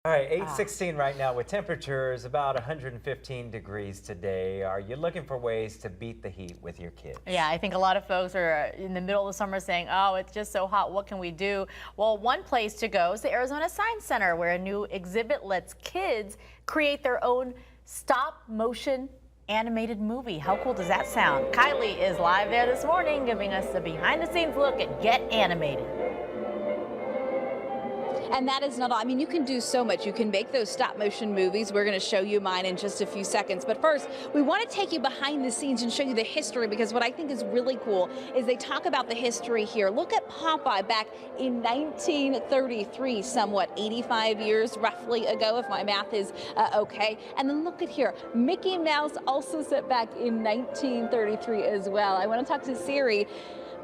All right, 8:16 right now with temperatures about 115 degrees today. Are you looking for ways to beat the heat with your kids? Yeah, I think a lot of folks are in the middle of the summer saying, oh, it's just so hot. What can we do? Well, one place to go is the Arizona Science Center, where a new exhibit lets kids create their own stop motion animated movie. How cool does that sound? Kylie is live there this morning giving us a behind the scenes look at Get Animated. And that is not all. I mean, you can do so much. You can make those stop motion movies. We're going to show you mine in just a few seconds. But first, we want to take you behind the scenes and show you the history, because what I think is really cool is they talk about the history here. Look at Popeye back in 1933, somewhat 85 years roughly ago, if my math is okay. And then look at here. Mickey Mouse also set back in 1933 as well. I want to talk to Siri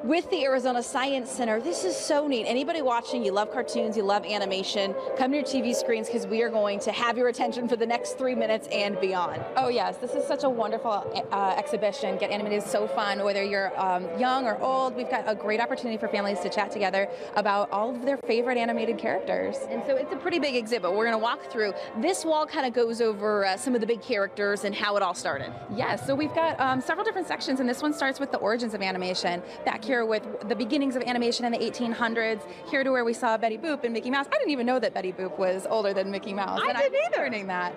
with the Arizona Science Center. This is so neat. Anybody watching, you love cartoons, you love animation, come to your TV screens, because we are going to have your attention for the next 3 minutes and beyond. Oh yes, this is such a wonderful exhibition. Get Animated is so fun, whether you're young or old. We've got a great opportunity for families to chat together about all of their favorite animated characters. And so it's a pretty big exhibit. We're going to walk through. This wall kind of goes over some of the big characters and how it all started. Yes, so we've got several different sections, and this one starts with the origins of animation. Back here with the beginnings of animation in the 1800s, here to where we saw Betty Boop and Mickey Mouse. I didn't even know that Betty Boop was older than Mickey Mouse. I didn't either. Learning that.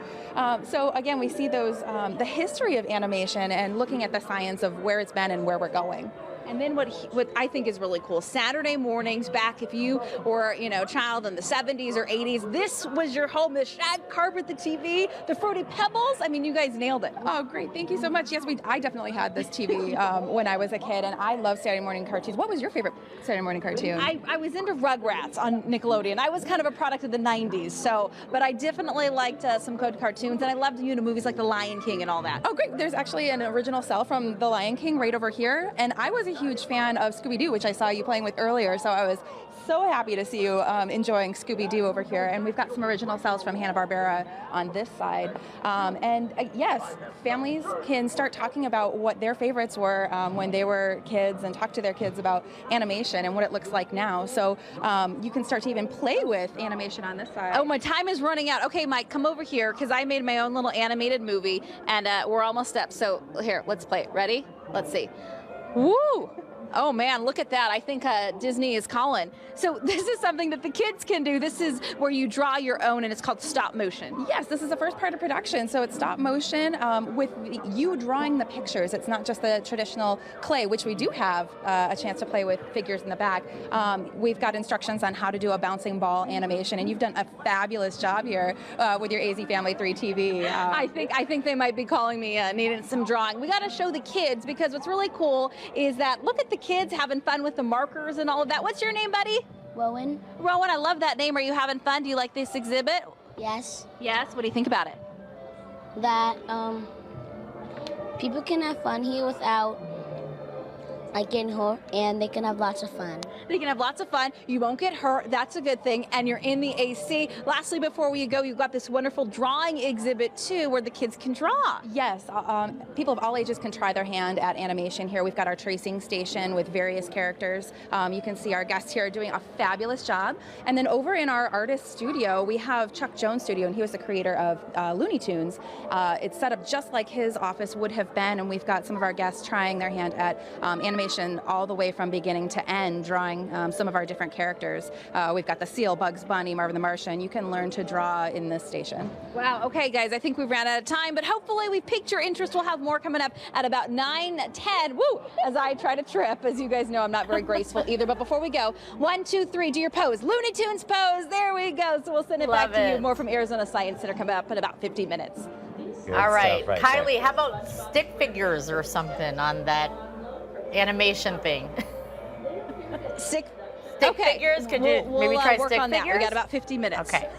So again, we see those the history of animation and looking at the science of where it's been and where we're going. And then what I think is really cool, Saturday mornings back, if you were, a child in the 70s or 80s, this was your home, the shag carpet, the TV, the Fruity Pebbles. I mean, you guys nailed it. Oh, great. Thank you so much. Yes, I definitely had this TV when I was a kid, and I love Saturday morning cartoons. What was your favorite Saturday morning cartoon? I was into Rugrats on Nickelodeon. I was kind of a product of the 90s, but I definitely liked some good cartoons, and I loved movies like The Lion King and all that. Oh, great. There's actually an original cell from The Lion King right over here, and I was a huge fan of Scooby-Doo, which I saw you playing with earlier, so I was so happy to see you enjoying Scooby-Doo over here. And we've got some original cells from Hanna-Barbera on this side. Yes, families can start talking about what their favorites were when they were kids, and talk to their kids about animation and what it looks like now. So you can start to even play with animation on this side. Oh, my time is running out. Okay, Mike, come over here, because I made my own little animated movie, and we're almost up. So here, let's play it. Ready? Let's see. Woo! Oh man, look at that. I think Disney is calling. So this is something that the kids can do. This is where you draw your own, and it's called stop motion. Yes, this is the first part of production. So it's stop motion with you drawing the pictures. It's not just the traditional clay, which we do have a chance to play with figures in the back. We've got instructions on how to do a bouncing ball animation, and you've done a fabulous job here with your AZ Family 3 TV. I think they might be calling me needing some drawing. We got to show the kids, because what's really cool is that look at the kids having fun with the markers and all of that. What's your name, buddy? Rowan. Rowan, I love that name. Are you having fun? Do you like this exhibit? Yes. Yes? What do you think about it? That people can have fun here without getting hurt, and they can have lots of fun. They can have lots of fun. You won't get hurt. That's a good thing. And you're in the AC. Lastly, before we go, you've got this wonderful drawing exhibit too, where the kids can draw. Yes. People of all ages can try their hand at animation here. We've got our tracing station with various characters. You can see our guests here doing a fabulous job. And then over in our artist studio, we have Chuck Jones' studio, and he was the creator of Looney Tunes. It's set up just like his office would have been, and we've got some of our guests trying their hand at animation all the way from beginning to end, drawing some of our different characters. We've got the Seal, Bugs Bunny, Marvin the Martian. You can learn to draw in this station. Wow, okay guys, I think we've ran out of time, but hopefully we've piqued your interest. We'll have more coming up at about 9:10. Woo! As I try to trip. As you guys know, I'm not very graceful either, but before we go, 1, 2, 3, do your pose. Looney Tunes pose, there we go. So we'll send it back to you. More from Arizona Science Center coming up in about 15 minutes. Good All right, stuff Kylie, there. how about stick figures or something on that animation thing? Stick figures? Could you maybe try work stick on figures? That. We got about 50 minutes. Okay.